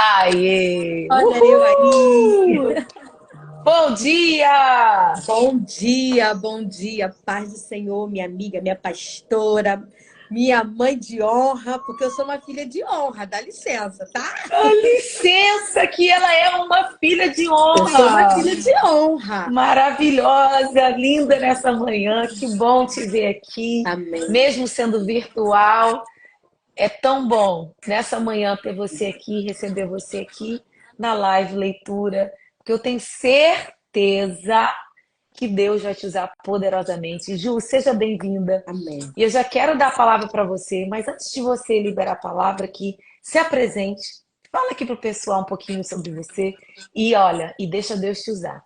Aê! Olha eu Uhul! aí. Bom dia! Bom dia, paz do Senhor, minha amiga, minha pastora, minha mãe de honra, porque eu sou uma filha de honra, dá licença, tá? Dá licença que ela é uma filha de Eu sou uma honra! filha de honra. Maravilhosa, linda nessa manhã. Que bom te ver aqui, Amém. mesmo sendo virtual. É tão bom nessa manhã ter você aqui, receber você aqui na live leitura, porque eu tenho certeza que Deus vai te usar poderosamente. Ju, seja bem-vinda. Amém. E eu já quero dar a palavra para você, mas antes de você liberar a palavra aqui, se apresente, fala aqui para o pessoal um pouquinho sobre você e olha, e deixa Deus te usar.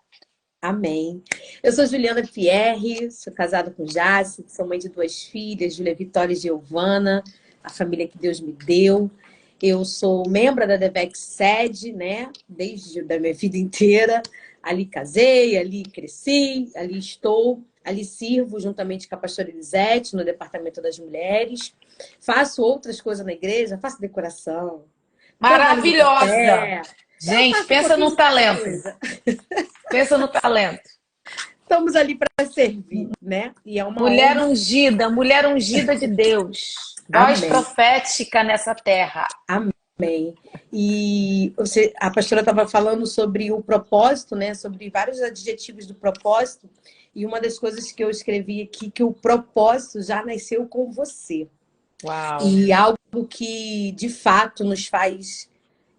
Amém. Eu sou Juliana Pierre, sou casada com Jace, sou mãe de duas filhas, Júlia Vitória e Giovana, a família que Deus me deu. Eu sou membro da Devex Sede, né? Desde a minha vida inteira. Ali casei, ali cresci, ali estou, ali sirvo juntamente com a pastora Elisete no departamento das mulheres. Faço outras coisas na igreja, faço decoração, trabalho no Maravilhosa! café. Eu Gente, faço um pensa pouquinho no de cada talento. coisa. Pensa no talento. Estamos ali para servir, né? E é uma Mulher honra. ungida, mulher ungida de Deus. Voz Amém. profética nessa terra. Amém. E a pastora estava falando sobre o propósito, né? Sobre vários adjetivos do propósito. E uma das coisas que eu escrevi aqui, que o propósito já nasceu com você. Uau. E algo que, de fato, nos faz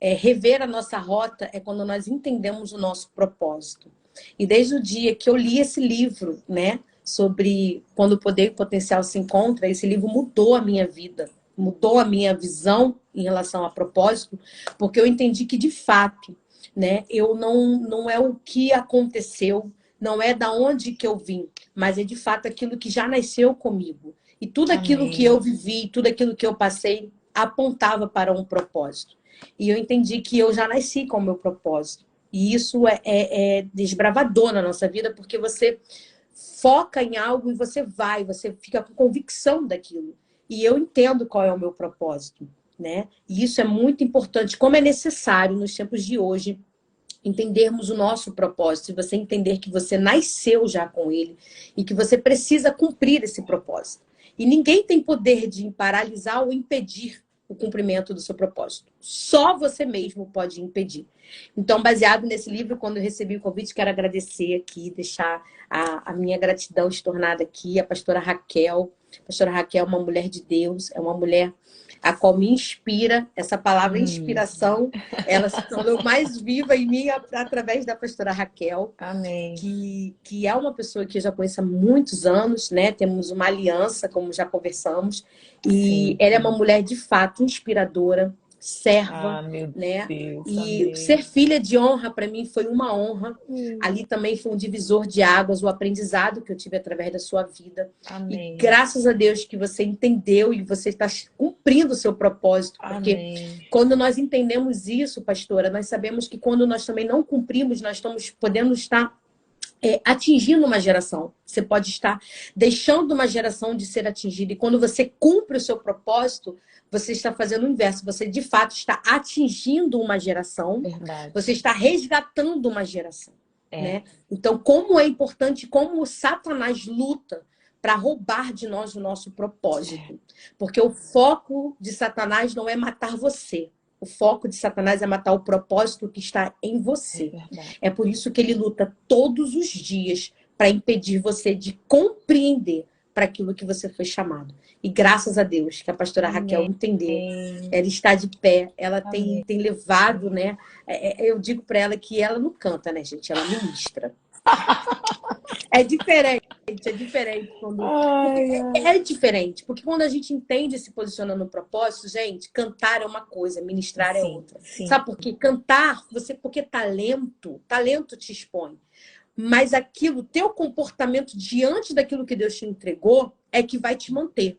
rever a nossa rota é quando nós entendemos o nosso propósito. E desde o dia que eu li esse livro, né, sobre quando o poder e o potencial se encontram, esse livro mudou a minha vida, mudou a minha visão em relação a propósito, porque eu entendi que, de fato, né, eu não é o que aconteceu, não é da onde que eu vim, mas é de fato aquilo que já nasceu comigo. E tudo aquilo que Amém. eu vivi, tudo aquilo que eu passei, apontava para um propósito. E eu entendi que eu já nasci com o meu propósito. E isso é desbravador na nossa vida, porque você foca em algo e você fica com convicção daquilo. E eu entendo qual é o meu propósito, né? E isso é muito importante, como é necessário nos tempos de hoje entendermos o nosso propósito, e você entender que você nasceu já com ele e que você precisa cumprir esse propósito. E ninguém tem poder de paralisar ou impedir o cumprimento do seu propósito. Só você mesmo pode impedir. Então, baseado nesse livro, quando eu recebi o convite, quero agradecer aqui, deixar a minha gratidão estornada aqui, a pastora Raquel. A pastora Raquel é uma mulher de Deus, é uma mulher a qual me inspira, essa palavra inspiração, ela se tornou mais viva em mim através da pastora Raquel, Amém. que é uma pessoa que eu já conheço há muitos anos, né? Temos uma aliança, como já conversamos, e Sim. ela é uma mulher de fato inspiradora, serva, Ah, meu né? Deus, E amém. ser filha de honra para mim foi uma honra. Ali também foi um divisor de águas, o aprendizado que eu tive através da sua vida. E Amém. graças a Deus que você entendeu e você está cumprindo o seu propósito, porque Amém. quando nós entendemos isso, pastora, nós sabemos que quando nós também não cumprimos, nós podemos estar atingindo uma geração. Você pode estar deixando uma geração de ser atingida. E quando você cumpre o seu propósito, você está fazendo o inverso. Você, de fato, está atingindo uma geração. Verdade. Você está resgatando uma geração. É. Né? Então, como é importante, como o Satanás luta para roubar de nós o nosso propósito. Porque o foco de Satanás não é matar você. O foco de Satanás é matar o propósito que está em você. É por isso que ele luta todos os dias para impedir você de compreender para aquilo que você foi chamado. E graças a Deus que a pastora Raquel entendeu. Ela está de pé, ela tem levado, né? Eu digo para ela que ela não canta, né, gente? Ela ministra. É diferente quando. Ai, ai. É diferente, porque quando a gente entende e se posiciona no propósito, gente, cantar é uma coisa, ministrar é Sim, outra. sim. Sabe por quê? Cantar, porque talento te expõe. Mas aquilo, teu comportamento diante daquilo que Deus te entregou, é que vai te manter.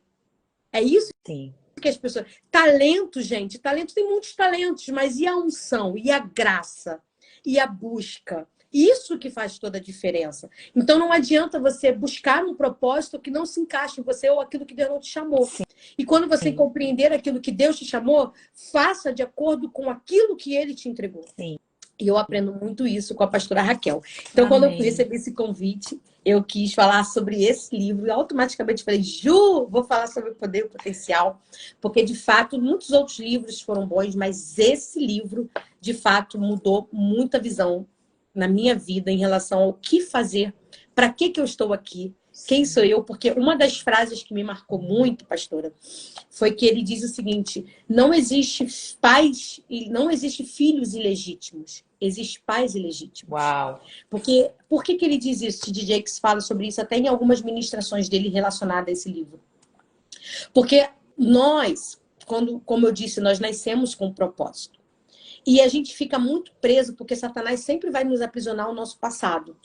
É isso Sim. que as pessoas. Talento, gente, talento tem muitos talentos, mas e a unção, e a graça, e a busca? Isso que faz toda a diferença. Então não adianta você buscar um propósito que não se encaixe em você ou aquilo que Deus não te chamou. Sim. E quando você compreender aquilo que Deus te chamou, faça de acordo com aquilo que Ele te entregou. Sim. E eu aprendo muito isso com a pastora Raquel. Então, quando eu recebi esse convite, eu quis falar sobre esse livro e automaticamente falei, Ju, vou falar sobre o poder e o potencial, porque, de fato, muitos outros livros foram bons, mas esse livro, de fato, mudou muita visão na minha vida em relação ao que fazer, para que eu estou aqui, quem sou eu, porque uma das frases que me marcou muito, pastora, foi que ele diz o seguinte, não existe pais e não existe filhos ilegítimos, existe pais ilegítimos. Uau! Porque, por que ele diz isso? O DJ Jakes fala sobre isso até em algumas ministrações dele relacionadas a esse livro. Porque nós, como eu disse, nós nascemos com um propósito. E a gente fica muito preso porque Satanás sempre vai nos aprisionar ao nosso passado.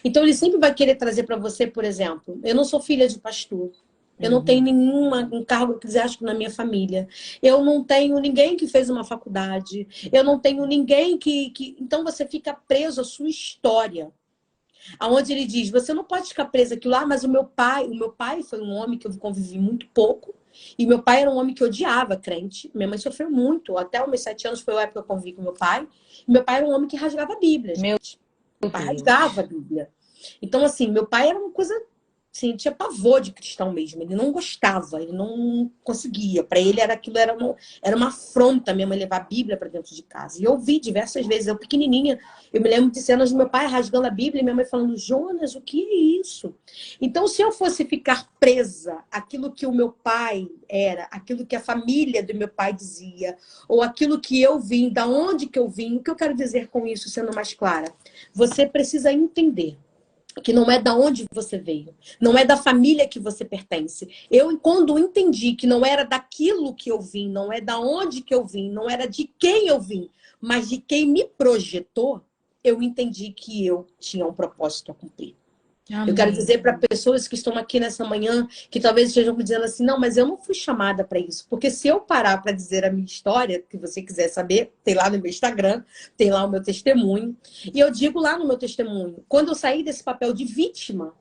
Então ele sempre vai querer trazer para você, por exemplo, eu não sou filha de pastor. Eu não tenho nenhum cargo eclesiástico na minha família. Eu não tenho ninguém que fez uma faculdade. Eu não tenho ninguém que... Então você fica preso à sua história. Aonde ele diz, você não pode ficar preso àquilo lá, mas o meu pai foi um homem que eu convivi muito pouco. E meu pai era um homem que odiava crente. Minha mãe sofreu muito. Até os meus 7 anos foi a época que eu convivi com meu pai. E meu pai era um homem que rasgava a Bíblia, gente. Meu pai rasgava a Bíblia. Então, assim, meu pai era uma coisa... Assim, tinha pavor de cristão mesmo. Ele não gostava, ele não conseguia. Para ele era uma afronta minha mãe levar a Bíblia para dentro de casa. E eu vi diversas vezes, eu pequenininha, eu me lembro de cenas do meu pai rasgando a Bíblia e minha mãe falando, Jonas, o que é isso? Então, se eu fosse ficar presa àquilo que o meu pai era, aquilo que a família do meu pai dizia, ou aquilo que eu vim, da onde que eu vim, o que eu quero dizer com isso, sendo mais clara? Você precisa entender que não é da onde você veio, não é da família que você pertence. Eu, quando entendi que não era daquilo que eu vim, não é da onde que eu vim, não era de quem eu vim, mas de quem me projetou, eu entendi que eu tinha um propósito a cumprir. Amém. Eu quero dizer para pessoas que estão aqui nessa manhã, que talvez estejam me dizendo assim, não, mas eu não fui chamada para isso. Porque se eu parar para dizer a minha história, que você quiser saber, tem lá no meu Instagram, tem lá o meu testemunho. E eu digo lá no meu testemunho, quando eu saí desse papel de vítima,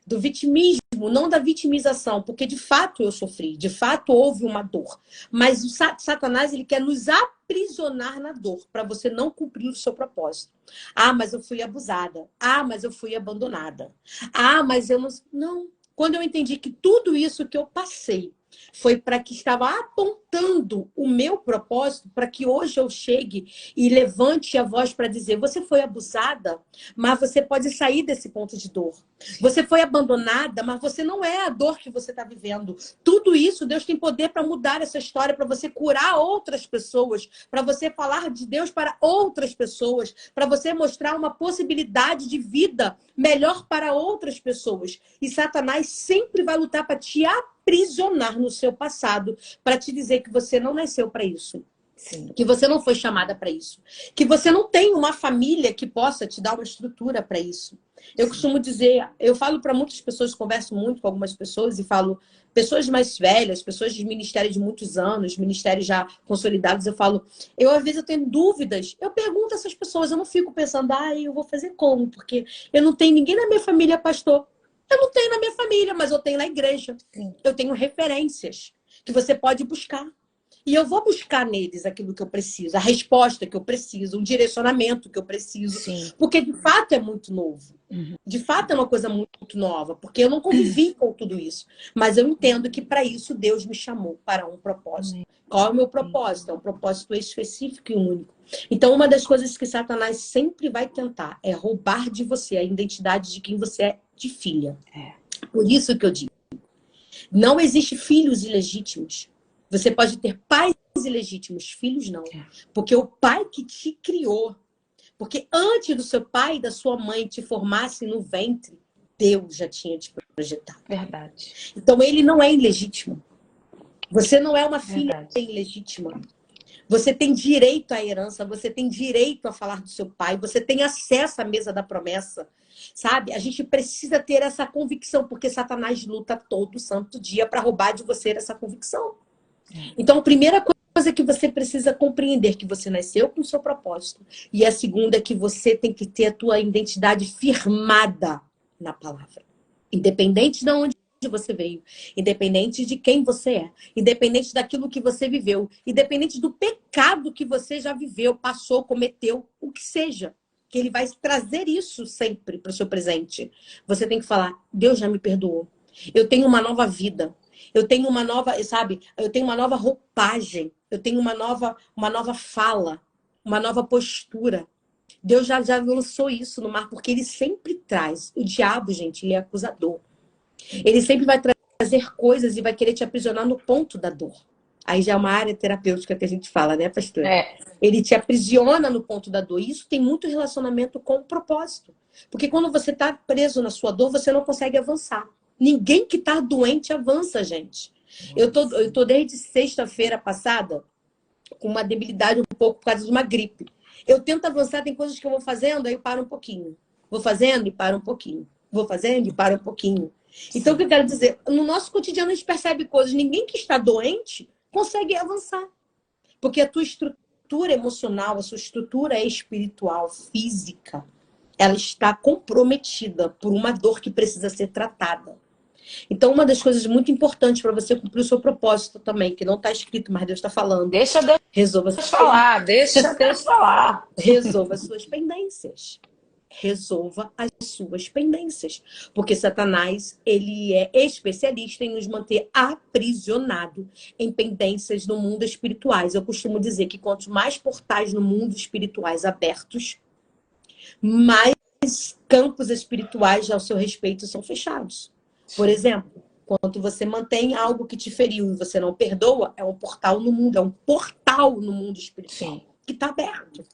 do vitimismo, não da vitimização, porque de fato eu sofri, de fato houve uma dor. Mas o Satanás, ele quer nos aprisionar na dor, para você não cumprir o seu propósito. Ah, mas eu fui abusada. Ah, mas eu fui abandonada. Ah, mas eu não... Não. Quando eu entendi que tudo isso que eu passei foi para que estava apontando o meu propósito, para que hoje eu chegue e levante a voz para dizer, você foi abusada, mas você pode sair desse ponto de dor. Você foi abandonada, mas você não é a dor que você está vivendo. Tudo isso, Deus tem poder para mudar essa história, para você curar outras pessoas, para você falar de Deus para outras pessoas, para você mostrar uma possibilidade de vida melhor para outras pessoas. E Satanás sempre vai lutar para te aprisionar no seu passado, para te dizer que você não nasceu para isso. Sim. Que você não foi chamada para isso. Que você não tem uma família que possa te dar uma estrutura para isso. Eu costumo dizer, eu falo para muitas pessoas, converso muito com algumas pessoas e falo, pessoas mais velhas, pessoas de ministério de muitos anos, ministérios já consolidados, eu falo, às vezes eu tenho dúvidas, eu pergunto a essas pessoas, eu não fico pensando, eu vou fazer como? Porque eu não tenho ninguém na minha família pastor. Eu não tenho na minha família, mas eu tenho na igreja. Sim. Eu tenho referências que você pode buscar. E eu vou buscar neles aquilo que eu preciso, a resposta que eu preciso, o direcionamento que eu preciso. Sim. Porque, de fato, é muito novo. De fato, é uma coisa muito nova, porque eu não convivi com tudo isso. Mas eu entendo que, para isso, Deus me chamou para um propósito. Qual é o meu propósito? É um propósito específico e único. Então, uma das coisas que Satanás sempre vai tentar é roubar de você a identidade de quem você é de filha. Por isso que eu digo, não existe filhos ilegítimos. Você pode ter pais ilegítimos, filhos não. Porque o pai que te criou, porque antes do seu pai e da sua mãe te formassem no ventre, Deus já tinha te projetado. Verdade. Então ele não é ilegítimo. Você não é uma filha ilegítima. Você tem direito à herança, você tem direito a falar do seu pai, você tem acesso à mesa da promessa. Sabe? A gente precisa ter essa convicção, porque Satanás luta todo santo dia para roubar de você essa convicção. Então, a primeira coisa coisa que você precisa compreender, que você nasceu com o seu propósito. E a segunda é que você tem que ter a tua identidade firmada na palavra. Independente de onde você veio, independente de quem você é, independente daquilo que você viveu, independente do pecado que você já viveu, passou, cometeu, o que seja. Que ele vai trazer isso sempre para o seu presente. Você tem que falar, Deus já me perdoou. Eu tenho uma nova vida. Eu tenho uma nova, sabe? Eu tenho uma nova roupagem. Eu tenho uma nova fala, uma nova postura. Deus já lançou isso no mar, porque ele sempre traz. O diabo, gente, ele é acusador. Ele sempre vai trazer coisas e vai querer te aprisionar no ponto da dor. Aí já é uma área terapêutica que a gente fala, né, pastora? É, Ele te aprisiona no ponto da dor. E isso tem muito relacionamento com o propósito. Porque quando você está preso na sua dor, você não consegue avançar. Ninguém que está doente avança, gente. Eu tô desde sexta-feira passada com uma debilidade um pouco por causa de uma gripe. Eu tento avançar, tem coisas que eu vou fazendo, aí eu paro um pouquinho. Vou fazendo e paro um pouquinho. Vou fazendo e paro um pouquinho. Então, o que eu quero dizer? No nosso cotidiano, a gente percebe coisas. Ninguém que está doente consegue avançar. Porque a tua estrutura emocional, a sua estrutura espiritual, física, ela está comprometida por uma dor que precisa ser tratada. Então, uma das coisas muito importantes para você cumprir o seu propósito também, que não está escrito, mas Deus está falando, deixa Deus resolva, falar, deixa Deus falar. resolva as suas pendências. Resolva as suas pendências. Porque Satanás, ele é especialista em nos manter aprisionado em pendências no mundo espirituais. Eu costumo dizer que quanto mais portais no mundo espirituais abertos, mais campos espirituais ao seu respeito são fechados. Por exemplo, quando você mantém algo que te feriu e você não perdoa, é um portal no mundo, é um portal no mundo espiritual. Sim. Que está aberto.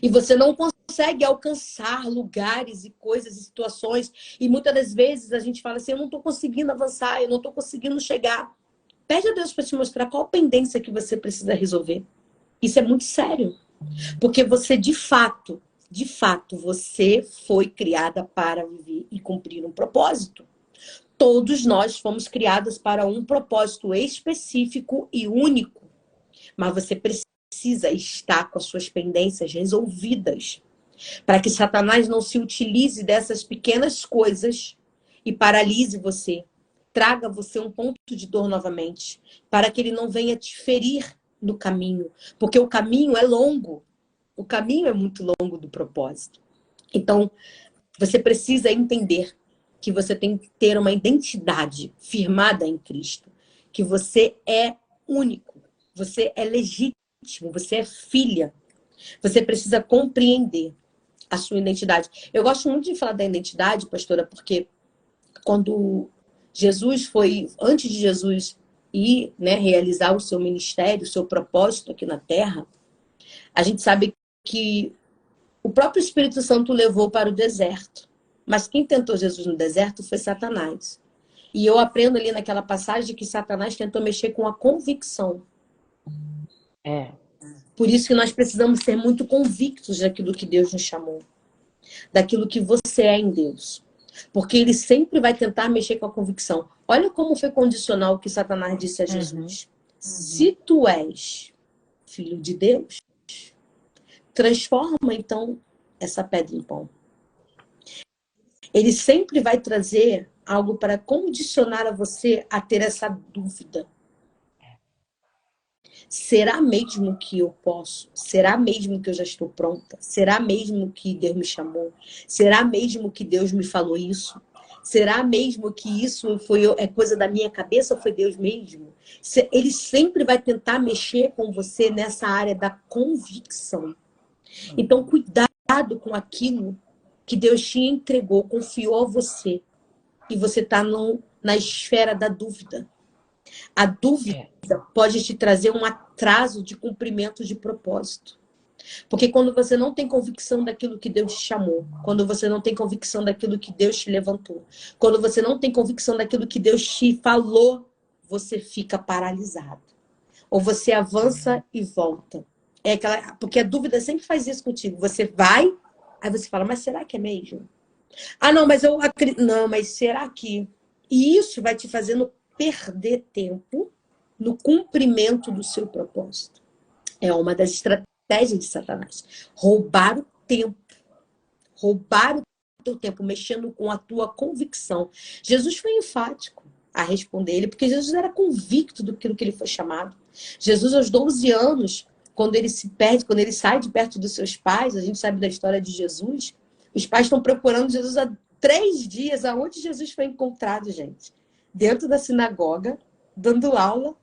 E você não consegue alcançar lugares e coisas e situações. E muitas das vezes a gente fala assim, eu não estou conseguindo avançar, eu não estou conseguindo chegar. Pede a Deus para te mostrar qual pendência que você precisa resolver. Isso é muito sério. Porque você, de fato, você foi criada para viver e cumprir um propósito. Todos nós fomos criadas para um propósito específico e único. Mas você precisa estar com as suas pendências resolvidas. Para que Satanás não se utilize dessas pequenas coisas e paralise você. Traga você um ponto de dor novamente. Para que ele não venha te ferir no caminho. Porque o caminho é longo. O caminho é muito longo do propósito. Então, você precisa entender que você tem que ter uma identidade firmada em Cristo. Que você é único. Você é legítimo. Você é filha. Você precisa compreender a sua identidade. Eu gosto muito de falar da identidade, pastora, porque quando Jesus foi, antes de Jesus ir, né, realizar o seu ministério, o seu propósito aqui na Terra, a gente sabe que o próprio Espírito Santo levou para o deserto. Mas quem tentou Jesus no deserto foi Satanás. E eu aprendo ali naquela passagem que Satanás tentou mexer com a convicção. É. Por isso que nós precisamos ser muito convictos daquilo que Deus nos chamou. Daquilo que você é em Deus. Porque ele sempre vai tentar mexer com a convicção. Olha como foi condicional o que Satanás disse a Jesus. Se tu és filho de Deus, transforma então essa pedra em pão. Ele sempre vai trazer algo para condicionar a você a ter essa dúvida. Será mesmo que eu posso? Será mesmo que eu já estou pronta? Será mesmo que Deus me chamou? Será mesmo que Deus me falou isso? Será mesmo que isso é coisa da minha cabeça ou foi Deus mesmo? Ele sempre vai tentar mexer com você nessa área da convicção. Então, cuidado com aquilo que Deus te entregou, confiou a você. E você está na esfera da dúvida. A dúvida pode te trazer um atraso de cumprimento de propósito. Porque quando você não tem convicção daquilo que Deus te chamou, quando você não tem convicção daquilo que Deus te levantou, quando você não tem convicção daquilo que Deus te falou, você fica paralisado. Ou você avança e volta. Porque a dúvida sempre faz isso contigo. Você vai, aí você fala, mas será que é mesmo? Ah, não, mas eu acredito. Não, mas será que... E isso vai te fazendo perder tempo no cumprimento do seu propósito. É uma das estratégias de Satanás. Roubar o tempo. Roubar o teu tempo, mexendo com a tua convicção. Jesus foi enfático a responder ele, porque Jesus era convicto do que ele foi chamado. Jesus, aos 12 anos, quando ele se perde, quando ele sai de perto dos seus pais, a gente sabe da história de Jesus, os pais estão procurando Jesus há 3 dias. Aonde Jesus foi encontrado, gente? Dentro da sinagoga, dando aula.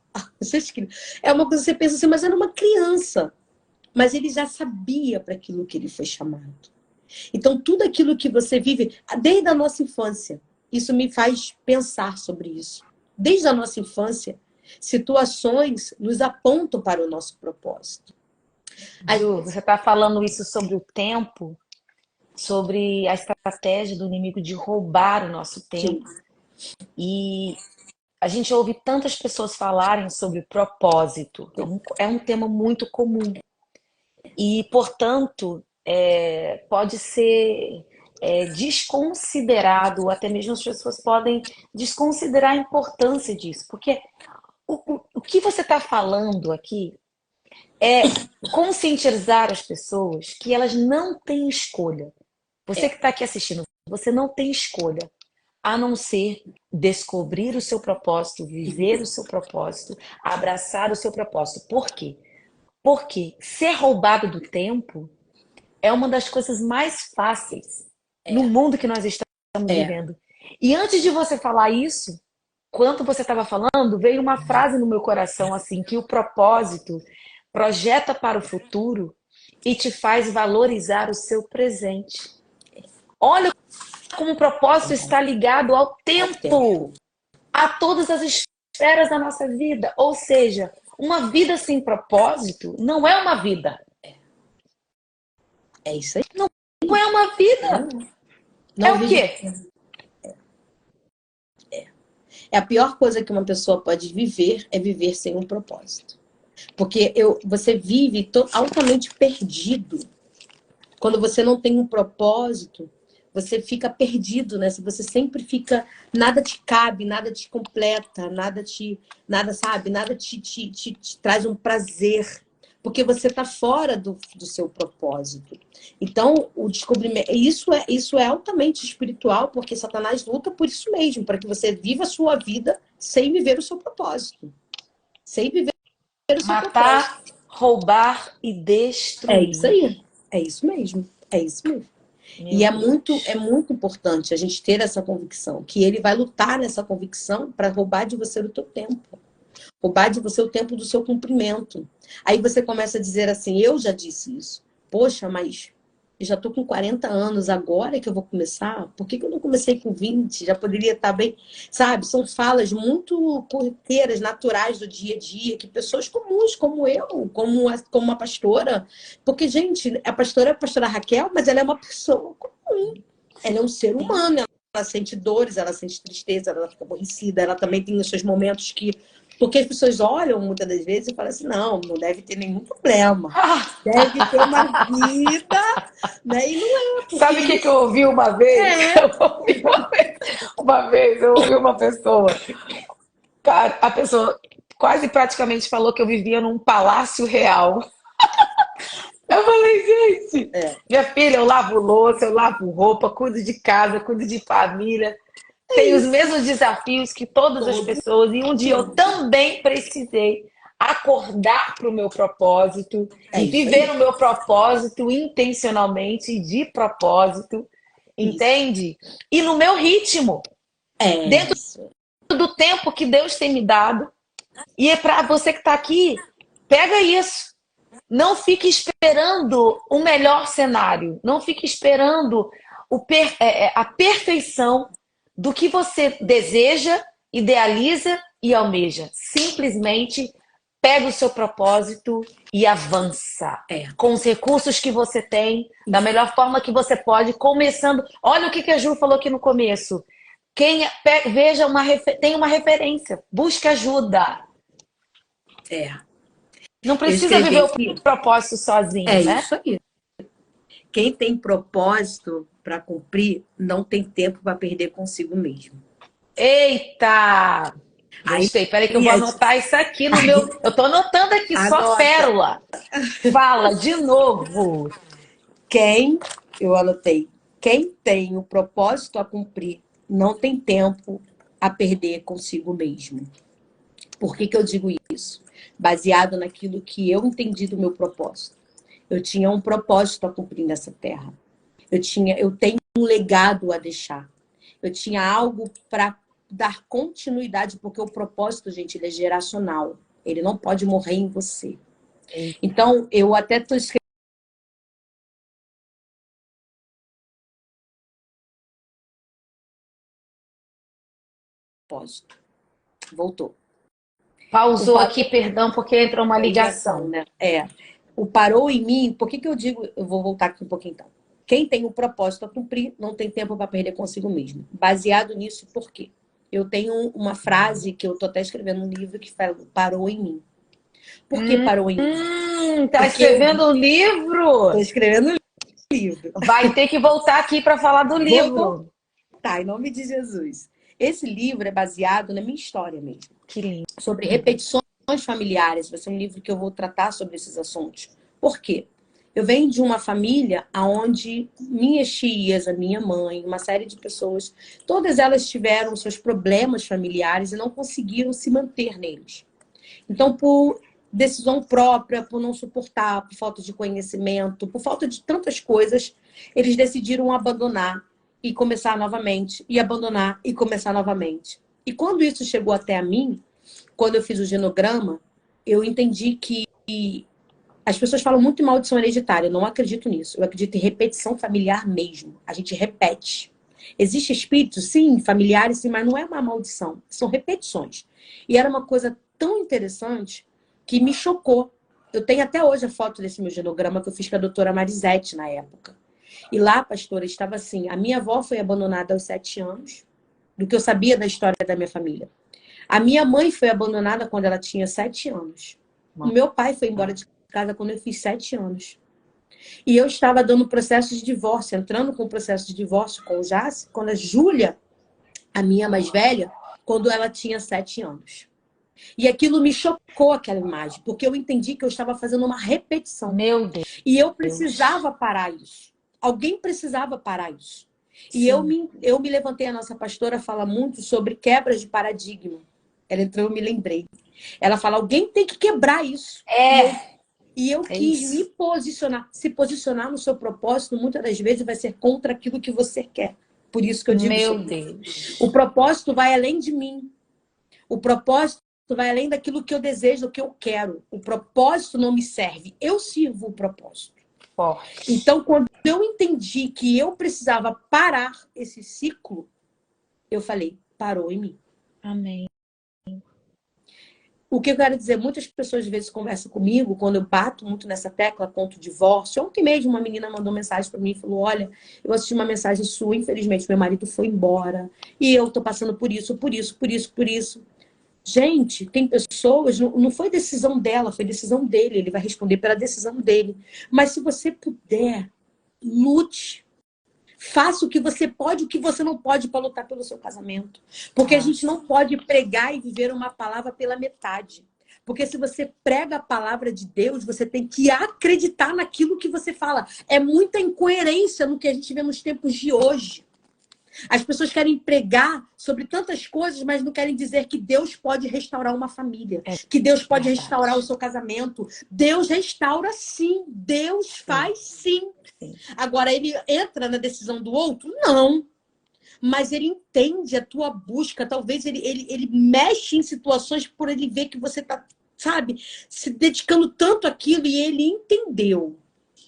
É uma coisa que você pensa assim, mas era uma criança. Mas ele já sabia para aquilo que ele foi chamado. Então, tudo aquilo que você vive, desde a nossa infância, isso me faz pensar sobre isso. Desde a nossa infância, situações nos apontam para o nosso propósito. Ju, você está falando isso sobre o tempo, sobre a estratégia do inimigo de roubar o nosso tempo. E a gente ouve tantas pessoas falarem sobre propósito. É um tema muito comum. E, portanto, pode ser desconsiderado, até mesmo as pessoas podem desconsiderar a importância disso. Porque o que você está falando aqui é conscientizar as pessoas que elas não têm escolha. Você que está aqui assistindo, você não tem escolha a não ser descobrir o seu propósito, viver o seu propósito, abraçar o seu propósito. Por quê? Porque ser roubado do tempo é uma das coisas mais fáceis no mundo que nós estamos vivendo. E antes de você falar isso, quando você estava falando, veio uma frase no meu coração assim, que o propósito projeta para o futuro e te faz valorizar o seu presente. Olha como o propósito está ligado ao tempo, a todas as esferas da nossa vida. Ou seja, uma vida sem propósito não é uma vida. É isso aí. Não é uma vida. Não é o quê? É a pior coisa que uma pessoa pode viver é viver sem um propósito. Porque você vive altamente perdido. Quando você não tem um propósito, você fica perdido, né? Você sempre fica... Nada te cabe, nada te completa, nada te traz um prazer. Porque você está fora do seu propósito. Então, o descobrimento... Isso é altamente espiritual, porque Satanás luta por isso mesmo, para que você viva a sua vida sem viver o seu propósito. Sem viver o seu Matar, propósito. roubar e destruir. É isso aí. É isso mesmo. É isso mesmo. E é muito importante a gente ter essa convicção, que ele vai lutar nessa convicção para roubar de você o teu tempo. Roubar de você o tempo do seu cumprimento. Aí você começa a dizer assim, eu já disse isso. Poxa, mas eu já tô com 40 anos, agora é que eu vou começar? Por que eu não comecei com 20? Já poderia estar bem... Sabe, são falas muito corriqueiras, naturais do dia a dia, que pessoas comuns, como eu, como uma pastora... Porque, gente, a pastora é a pastora Raquel, mas ela é uma pessoa comum. Ela é um ser humano, ela sente dores, ela sente tristeza, ela fica aborrecida, ela também tem os seus momentos que... Porque as pessoas olham muitas das vezes e falam assim, não deve ter nenhum problema. Deve ter uma vida, né? E não é. Porque... Sabe o que eu ouvi uma vez? Uma vez eu ouvi uma pessoa. Cara, a pessoa quase praticamente falou que eu vivia num palácio real. Eu falei, gente, minha filha, eu lavo louça, eu lavo roupa, cuido de casa, cuido de família. Tenho os mesmos desafios que todas as pessoas. E um dia eu também precisei acordar para o meu propósito e viver o meu propósito intencionalmente e de propósito. Entende? E no meu ritmo. Dentro do tempo que Deus tem me dado. E é para você que está aqui, pega isso. Não fique esperando o melhor cenário. Não fique esperando a perfeição do que você deseja, idealiza e almeja. Simplesmente pega o seu propósito e avança. Com os recursos que você tem, da melhor forma que você pode, começando... Olha o que a Ju falou aqui no começo. Tem uma referência. Busque ajuda. Não precisa viver o propósito sozinho, né? É isso aí. Quem tem propósito para cumprir, não tem tempo para perder consigo mesmo. Eita! Gostei. Peraí que eu vou Aí, anotar isso aqui no meu... Eu tô anotando aqui, só anota. pérola. Fala de novo. Quem, eu anotei, quem tem o propósito a cumprir não tem tempo a perder consigo mesmo. Por que que eu digo isso? Baseado naquilo que eu entendi do meu propósito. Eu tinha um propósito a cumprir nessa terra. Eu tenho um legado a deixar. Eu tinha algo para dar continuidade, porque o propósito, gente, ele é geracional. Ele não pode morrer em você. Então, eu até estou escrevendo propósito. Voltou. O Pausou aqui, parou perdão, porque entrou uma é ligação, ligação. né? O parou em mim, por que que eu digo, eu vou voltar aqui um pouquinho então. Quem tem um propósito a cumprir, não tem tempo para perder consigo mesmo. Baseado nisso, por quê? Eu tenho uma frase que eu estou até escrevendo um livro que fala, parou em mim. Por que parou em mim? Tá Porque eu escrevendo um livro? estou escrevendo um livro. Vai ter que voltar aqui para falar do Vou livro. voltar, em nome de Jesus. Esse livro é baseado na minha história mesmo. Que lindo. Sobre repetições familiares. Vai ser um livro que eu vou tratar sobre esses assuntos. Por quê? Eu venho de uma família onde minhas tias, a minha mãe, uma série de pessoas, todas elas tiveram seus problemas familiares e não conseguiram se manter neles. Então, por decisão própria, por não suportar, por falta de conhecimento, por falta de tantas coisas, eles decidiram abandonar e começar novamente, e abandonar e começar novamente. E quando isso chegou até a mim, quando eu fiz o genograma, eu entendi que as pessoas falam muito em maldição hereditária. Eu não acredito nisso. Eu acredito em repetição familiar mesmo. A gente repete. Existem espíritos, sim, familiares, sim, mas não é uma maldição. São repetições. E era uma coisa tão interessante que me chocou. Eu tenho até hoje a foto desse meu genograma que eu fiz com a doutora Marisete na época. E lá, pastora, estava assim: a minha avó foi abandonada aos 7 anos, do que eu sabia da história da minha família. A minha mãe foi abandonada quando ela tinha 7 anos. O meu pai foi embora de casa quando eu fiz 7 anos. E eu estava dando processo de divórcio, entrando com o processo de divórcio com o Jace, quando a Júlia, a minha mais velha, quando ela tinha 7 anos. E aquilo me chocou, aquela imagem, porque eu entendi que eu estava fazendo uma repetição. Meu Deus. E eu precisava parar isso. Alguém precisava parar isso. E eu me levantei, a nossa pastora fala muito sobre quebras de paradigma. Ela entrou, eu me lembrei. Ela fala, alguém tem que quebrar isso. E eu quis isso. me posicionar. Se posicionar no seu propósito, muitas das vezes vai ser contra aquilo que você quer. Por isso que eu digo Meu sobre Deus. isso. O propósito vai além de mim. O propósito vai além daquilo que eu desejo, do que eu quero. O propósito não me serve. Eu sirvo o propósito. Forte. Então, quando eu entendi que eu precisava parar esse ciclo, eu falei, parou em mim. Amém. O que eu quero dizer, muitas pessoas às vezes conversam comigo, quando eu bato muito nessa tecla contra o divórcio. Ontem mesmo uma menina mandou mensagem para mim e falou, olha, eu assisti uma mensagem sua, infelizmente meu marido foi embora, e eu tô passando por isso, por isso, por isso, por isso. Gente, tem pessoas, não foi decisão dela, foi decisão dele, ele vai responder pela decisão dele. Mas se você puder, lute. Faça o que você pode, o que você não pode para lutar pelo seu casamento. Porque a gente não pode pregar e viver uma palavra pela metade. Porque se você prega a palavra de Deus, você tem que acreditar naquilo que você fala. É muita incoerência no que a gente vê nos tempos de hoje. As pessoas querem pregar sobre tantas coisas, mas não querem dizer que Deus pode restaurar uma família, que Deus pode restaurar o seu casamento. Deus restaura sim, Deus faz sim. Agora, ele entra na decisão do outro? Não. Mas ele entende a tua busca. Talvez ele mexe em situações por ele ver que você está, sabe, se dedicando tanto àquilo e ele entendeu.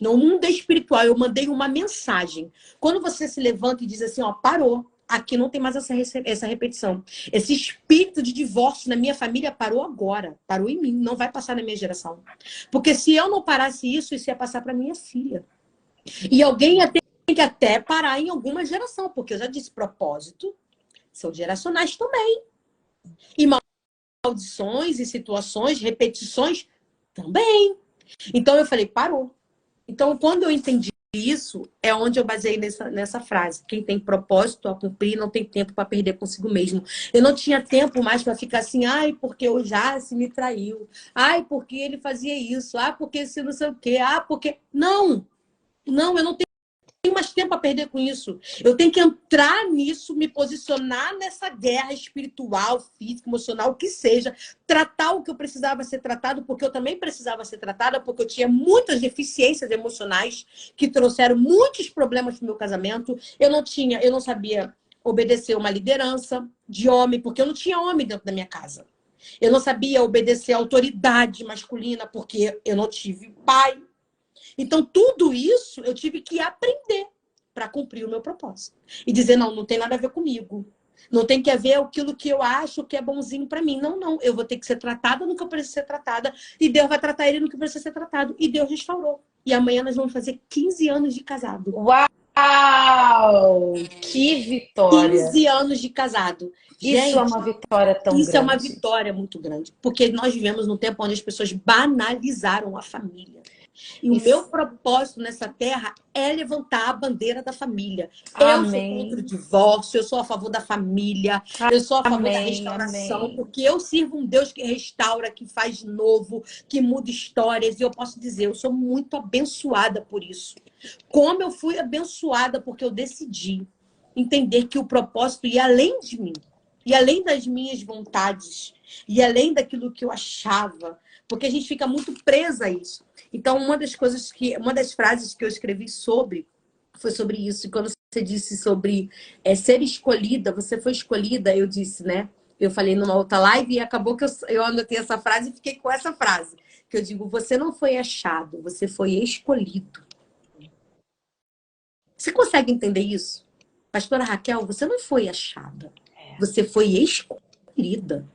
No mundo espiritual, eu mandei uma mensagem. Quando você se levanta e diz assim, ó, parou. Aqui não tem mais essa repetição. Esse espírito de divórcio na minha família parou agora. Parou em mim. Não vai passar na minha geração. Porque se eu não parasse isso ia passar para minha filha. E alguém tem que até parar em alguma geração. Porque eu já disse, propósito são geracionais também. E maldições e situações, repetições também. Então eu falei, parou. Então, quando eu entendi isso é onde eu baseei nessa frase. Quem tem propósito a cumprir não tem tempo para perder consigo mesmo. Eu não tinha tempo mais para ficar assim, ai, porque o Jace me traiu. Ai, porque ele fazia isso. Ah, porque se não sei o quê. Ah, porque... Não! Não, eu não tenho mais tempo a perder com isso. Eu tenho que entrar nisso, me posicionar nessa guerra espiritual, física, emocional, o que seja, tratar o que eu precisava ser tratado, porque eu também precisava ser tratada, porque eu tinha muitas deficiências emocionais que trouxeram muitos problemas para o meu casamento. Eu não sabia obedecer uma liderança de homem, porque eu não tinha homem dentro da minha casa. Eu não sabia obedecer a autoridade masculina, porque eu não tive pai. Então, tudo isso eu tive que aprender para cumprir o meu propósito. E dizer, não, não tem nada a ver comigo. Não tem que ver aquilo que eu acho que é bonzinho para mim. Não, não. Eu vou ter que ser tratada no que eu preciso ser tratada. E Deus vai tratar ele no que precisa ser tratado. E Deus restaurou. E amanhã nós vamos fazer 15 anos de casado. Uau! Que vitória! 15 anos de casado. Isso é Gente, uma vitória tão isso é uma grande. vitória muito grande. Porque nós vivemos num tempo onde as pessoas banalizaram a família. E o meu Isso. propósito nessa terra é levantar a bandeira da família. Eu sou contra o Amém. divórcio, eu sou a favor da família, eu sou a favor da Amém, restauração, amém. porque eu sirvo um Deus que restaura, que faz novo, que muda histórias. E eu posso dizer, eu sou muito abençoada por isso. Como eu fui abençoada porque eu decidi entender que o propósito ia além de mim, e além das minhas vontades, e além daquilo que eu achava, porque a gente fica muito presa a isso. Então, uma das frases que eu escrevi foi sobre isso. E quando você disse sobre ser escolhida, você foi escolhida, eu disse, né? Eu falei numa outra live e acabou que eu anotei essa frase e fiquei com essa frase. Que eu digo, você não foi achado, você foi escolhido. Você consegue entender isso? Pastora Raquel, você não foi achada. Você foi escolhida.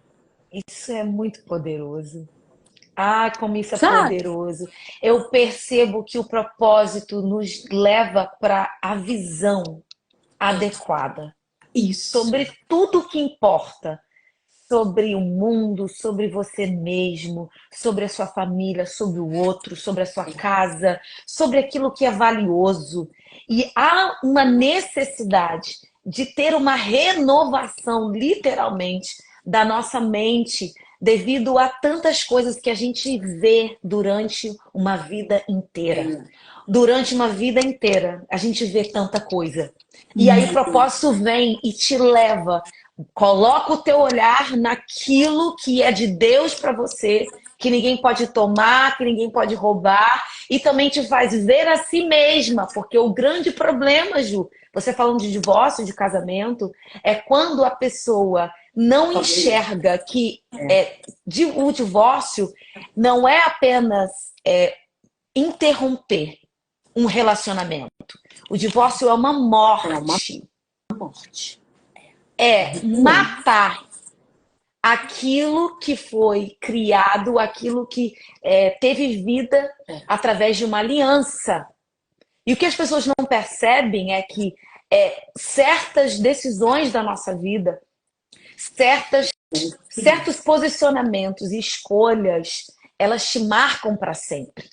Isso é muito poderoso. Ah, como isso é Sabe? poderoso. Eu percebo que o propósito nos leva para a visão adequada Isso. sobre tudo que importa, sobre o mundo, sobre você mesmo, sobre a sua família, sobre o outro, sobre a sua casa, sobre aquilo que é valioso. E há uma necessidade de ter uma renovação, literalmente, da nossa mente, devido a tantas coisas que a gente vê durante uma vida inteira. Durante uma vida inteira, a gente vê tanta coisa. E aí o propósito vem e te leva. Coloca o teu olhar naquilo que é de Deus para você, que ninguém pode tomar, que ninguém pode roubar, e também te faz ver a si mesma, porque o grande problema, Ju, você falando de divórcio, de casamento, é quando a pessoa não enxerga que o divórcio não é apenas interromper um relacionamento. O divórcio é uma morte. É uma morte. É matar aquilo que foi criado, aquilo que teve vida através de uma aliança. E o que as pessoas não percebem é que certas decisões da nossa vida, certos posicionamentos e escolhas, elas te marcam para sempre.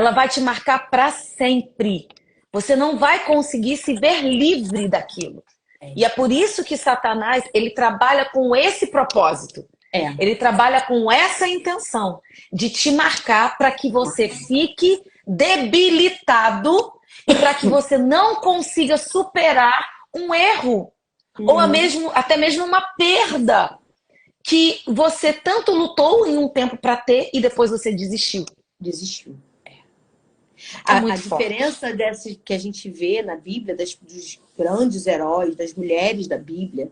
Ela vai te marcar para sempre. Você não vai conseguir se ver livre daquilo. E é por isso que Satanás, ele trabalha com esse propósito. Ele trabalha com essa intenção de te marcar para que você fique debilitado e para que você não consiga superar um erro ou até mesmo uma perda que você tanto lutou em um tempo para ter e depois você desistiu. Desistiu. É A muito forte. diferença dessa que a gente vê na Bíblia, dos grandes heróis, das mulheres da Bíblia,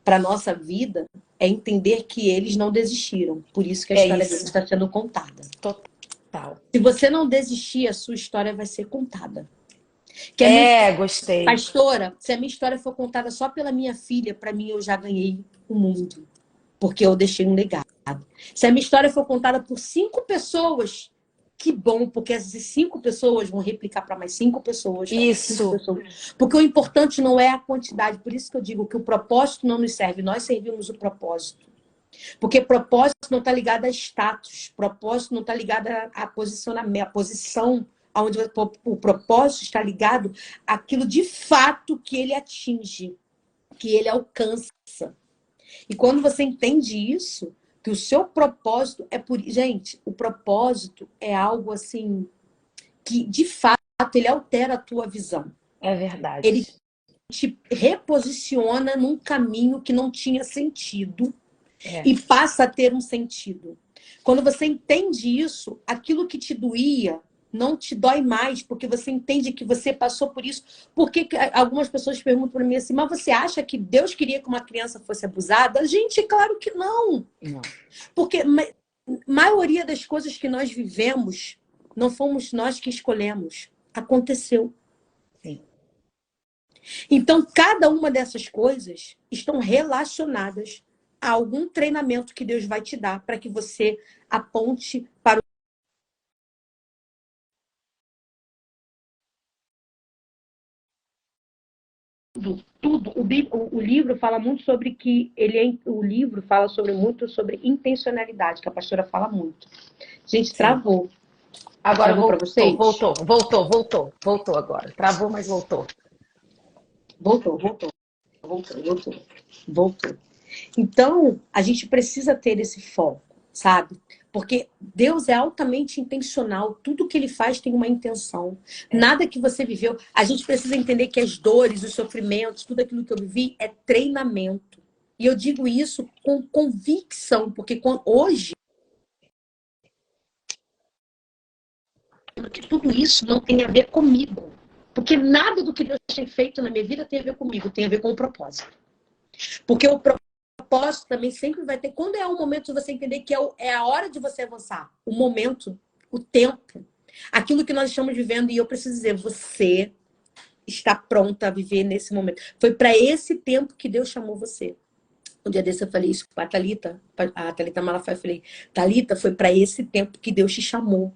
para a nossa vida, é entender que eles não desistiram. Por isso que a história deles está sendo contada. Total. Se você não desistir, a sua história vai ser contada. Gostei. Pastora, se a minha história for contada só pela minha filha, para mim eu já ganhei o mundo. Porque eu deixei um legado. Se a minha história for contada por 5 pessoas, que bom, porque essas 5 pessoas vão replicar para mais 5 pessoas. Isso. 5 pessoas. Porque o importante não é a quantidade. Por isso que eu digo que o propósito não nos serve. Nós servimos o propósito. Porque propósito não está ligado a status. Propósito não está ligado a posicionamento, a posição onde o propósito está ligado àquilo de fato que ele atinge, que ele alcança. E quando você entende isso, que o seu propósito é por... Gente, o propósito é algo assim que, de fato, ele altera a tua visão. É verdade. Ele te reposiciona num caminho que não tinha sentido e passa a ter um sentido. Quando você entende isso, aquilo que te doía não te dói mais, porque você entende que você passou por isso. Porque algumas pessoas perguntam para mim assim, mas você acha que Deus queria que uma criança fosse abusada? Gente, claro que não. Não. Porque a maioria das coisas que nós vivemos, não fomos nós que escolhemos. Aconteceu. Sim. Então, cada uma dessas coisas estão relacionadas a algum treinamento que Deus vai te dar para que você aponte para o tudo. O livro fala muito sobre que o livro fala muito sobre intencionalidade, que a pastora fala muito. Gente, Sim. Travou. Agora travou para vocês? Voltou agora. Travou, mas voltou. Voltou. Então, a gente precisa ter esse foco, sabe? Porque Deus é altamente intencional. Tudo que ele faz tem uma intenção. Nada que você viveu... A gente precisa entender que as dores, os sofrimentos, tudo aquilo que eu vivi é treinamento. E eu digo isso com convicção, porque hoje... que tudo isso não tem a ver comigo. Porque nada do que Deus tem feito na minha vida tem a ver comigo, tem a ver com o propósito. Porque o propósito também sempre vai ter... Quando é o momento de você entender que é a hora de você avançar. O momento, o tempo. Aquilo que nós estamos vivendo. E eu preciso dizer, você está pronta a viver nesse momento. Foi para esse tempo que Deus chamou você. Um dia desse eu falei isso com a Thalita Malafaia. Eu falei, Thalita, foi para esse tempo que Deus te chamou.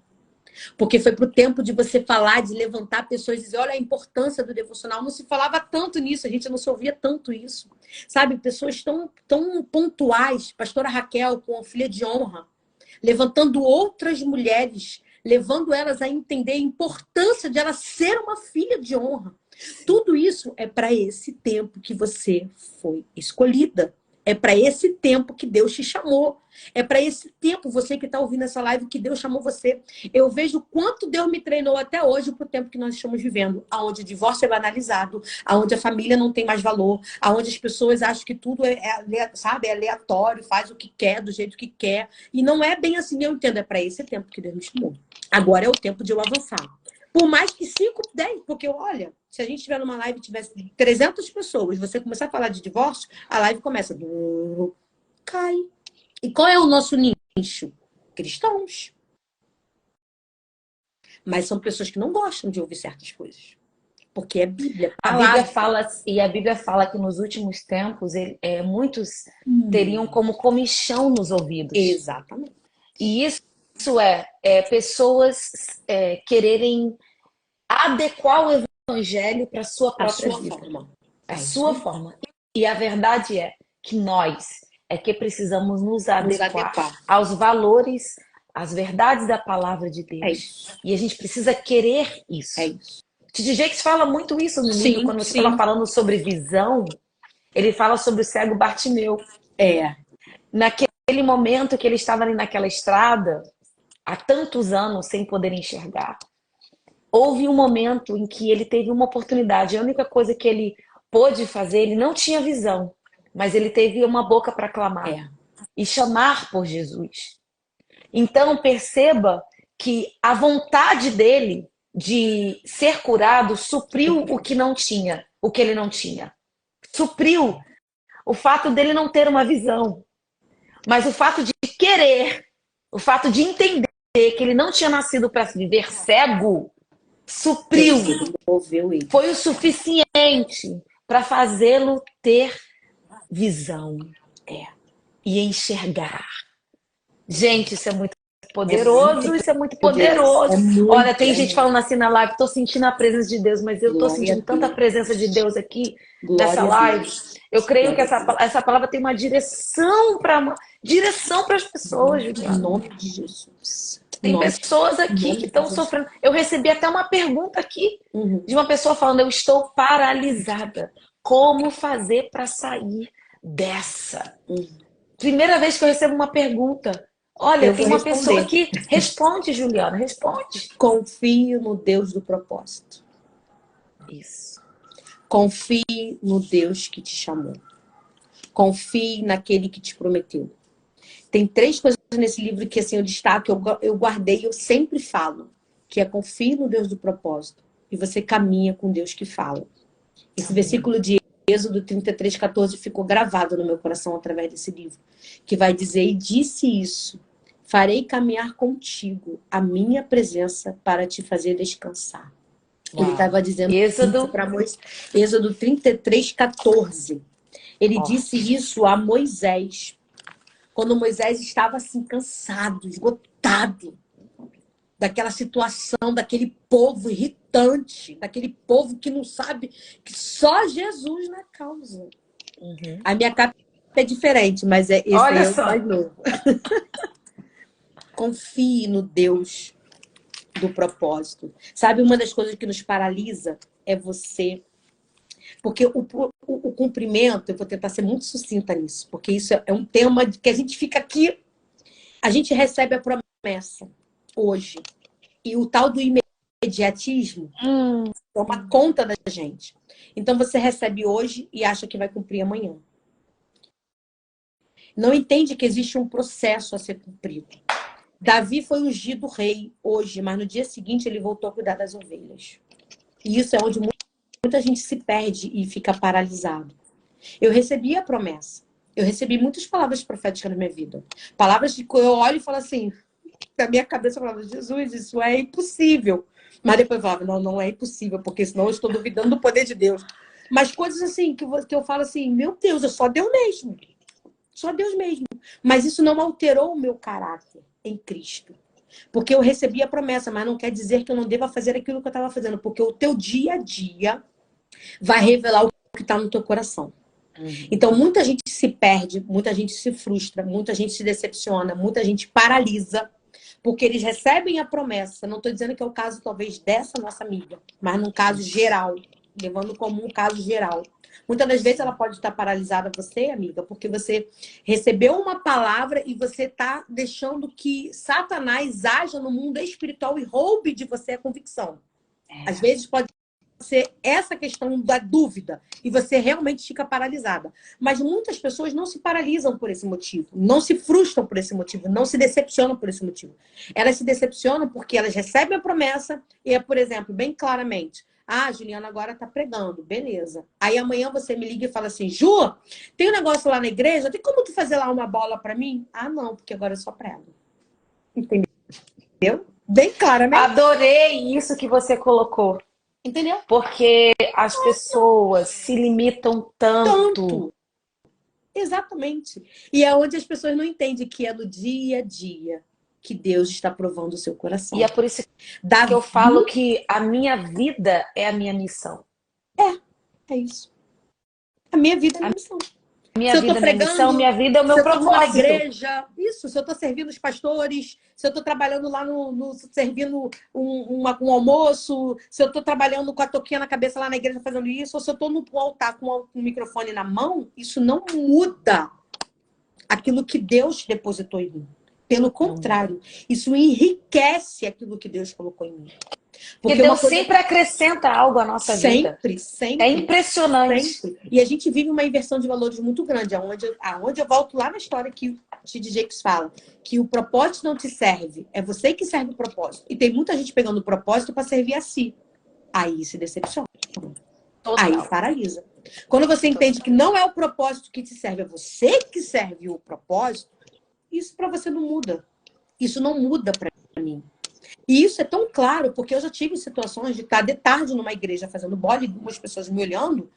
Porque foi para o tempo de você falar, de levantar pessoas e dizer, olha a importância do devocional. Não se falava tanto nisso, a gente não se ouvia tanto isso. Sabe, pessoas tão pontuais, pastora Raquel com a filha de honra, levantando outras mulheres, levando elas a entender a importância de ela ser uma filha de honra. Tudo isso é para esse tempo que você foi escolhida. É para esse tempo que Deus te chamou. É para esse tempo, você que está ouvindo essa live, que Deus chamou você. Eu vejo quanto Deus me treinou até hoje para o tempo que nós estamos vivendo. Onde o divórcio é banalizado, onde a família não tem mais valor, onde as pessoas acham que tudo sabe, é aleatório, faz o que quer, do jeito que quer. E não é bem assim, eu entendo. É para esse tempo que Deus me chamou. Agora é o tempo de eu avançar. Por mais que 5, 10, porque olha, se a gente estiver numa live e tivesse 300 pessoas, você começar a falar de divórcio, a live começa, cai. E qual é o nosso nicho? Cristãos. Mas são pessoas que não gostam de ouvir certas coisas. Porque é Bíblia. A Bíblia fala que nos últimos tempos muitos teriam como comichão nos ouvidos. Exatamente. E isso é pessoas quererem adequar o evangelho para a sua própria vida. Forma. A sua forma. E a verdade é que nós que precisamos nos adequar aos valores, às verdades da palavra de Deus. E a gente precisa querer isso. É isso. T.D. Jakes fala muito isso no livro, quando você estava falando sobre visão, ele fala sobre o cego Bartimeu. Naquele momento que ele estava ali naquela estrada, há tantos anos sem poder enxergar, houve um momento em que ele teve uma oportunidade. A única coisa que ele pôde fazer, ele não tinha visão, mas ele teve uma boca para clamar e chamar por Jesus. Então perceba que a vontade dele de ser curado supriu o que ele não tinha. Supriu o fato dele não ter uma visão. Mas o fato de querer, o fato de entender que ele não tinha nascido para viver cego, supriu. Foi o suficiente para fazê-lo ter visão. E enxergar. Gente, isso é muito poderoso, isso é muito poderoso. Olha, tem gente falando assim na live, tô sentindo a presença de Deus, mas eu tô sentindo tanta presença de Deus aqui nessa live. Eu creio que essa palavra tem uma direção para as pessoas, Juliana. Em nome de Jesus. Tem Nome, pessoas em aqui nome que de estão Jesus. sofrendo. Eu recebi até uma pergunta aqui Uhum. de uma pessoa falando: eu estou paralisada. Como fazer para sair dessa? Uhum. Primeira vez que eu recebo uma pergunta. Olha, Eu tem vou uma pessoa responder. aqui. Responde, Juliana, responde. Confie no Deus do propósito. Isso. Confie no Deus que te chamou. Confie naquele que te prometeu. Tem 3 coisas nesse livro que assim, eu destaco, eu guardei, eu sempre falo, que é confie no Deus do propósito. E você caminha com Deus que fala. Esse versículo de Êxodo 33:14 ficou gravado no meu coração através desse livro, que vai dizer: e disse isso, farei caminhar contigo a minha presença para te fazer descansar. Ele Uau. estava dizendo isso Êxodo. para Moisés. Êxodo 33:14. Ele disse Forte. isso a Moisés, quando Moisés estava assim, cansado, esgotado daquela situação, daquele povo irritante, daquele povo que não sabe que só Jesus na causa. Uhum. A minha capa é diferente, mas esse Olha é o só. mais novo. Confie no Deus do propósito. Sabe, uma das coisas que nos paralisa é você. Porque o cumprimento, eu vou tentar ser muito sucinta nisso, porque isso é um tema que a gente fica aqui, a gente recebe a promessa hoje. E o tal do imediatismo toma conta da gente. Então você recebe hoje e acha que vai cumprir amanhã. Não entende que existe um processo a ser cumprido. Davi foi ungido rei hoje, mas no dia seguinte ele voltou a cuidar das ovelhas. E isso é onde muita gente se perde e fica paralisado. Eu recebi a promessa. Eu recebi muitas palavras proféticas na minha vida. Palavras que eu olho e falo assim, na minha cabeça eu falava: Jesus, isso é impossível. Mas depois eu falava: não, não é impossível, porque senão eu estou duvidando do poder de Deus. Mas coisas assim, que eu falo assim, meu Deus, é só Deus mesmo. Só Deus mesmo. Mas isso não alterou o meu caráter em Cristo. Porque eu recebi a promessa, mas não quer dizer que eu não deva fazer aquilo que eu estava fazendo. Porque o teu dia a dia vai revelar o que está no teu coração. Então, muita gente se perde, muita gente se frustra, muita gente se decepciona, muita gente paralisa, porque eles recebem a promessa. Não estou dizendo que é o caso, talvez, dessa nossa amiga, mas num caso geral, levando como um caso geral. Muitas das vezes ela pode estar paralisada, você, amiga, porque você recebeu uma palavra e você está deixando que Satanás haja no mundo espiritual e roube de você a convicção. Às vezes pode ser essa questão da dúvida e você realmente fica paralisada. Mas muitas pessoas não se paralisam por esse motivo, não se frustram por esse motivo, não se decepcionam por esse motivo. Elas se decepcionam porque elas recebem a promessa e é, por exemplo, bem claramente: ah, Juliana agora tá pregando, beleza. Aí amanhã você me liga e fala assim: Ju, tem um negócio lá na igreja, tem como tu fazer lá uma bola para mim? Ah, não, porque agora eu só prego. Entendeu? Bem claramente. Adorei isso que você colocou. Entendeu? Porque as pessoas se limitam tanto. Tanto. Exatamente. E é onde as pessoas não entendem que é no dia a dia que Deus está provando o seu coração. E é por isso que Davi, eu falo que a minha vida é a minha missão. é isso. A minha vida é a minha missão. Minha Se eu tô vida é minha missão, pregando, minha vida é o se meu eu tô numa propósito. igreja, isso, se eu tô servindo os pastores, se eu tô trabalhando lá servindo um almoço, se eu tô trabalhando com a toquinha na cabeça lá na igreja fazendo isso, ou se eu tô no altar com o microfone na mão, isso não muda aquilo que Deus depositou em mim. Pelo contrário, isso enriquece aquilo que Deus colocou em mim. Porque Deus sempre acrescenta algo à nossa vida. Sempre. É impressionante. Sempre. E a gente vive uma inversão de valores muito grande, aonde eu volto lá na história que o T.D. Jakes fala, que o propósito não te serve, é você que serve o propósito. E tem muita gente pegando o propósito para servir a si. Aí se decepciona. Total. Aí paralisa. Quando você entende que não é o propósito que te serve, é você que serve o propósito, isso para você não muda. Isso não muda para mim. E isso é tão claro, porque eu já tive situações de estar de tarde numa igreja fazendo bola e algumas pessoas me olhando,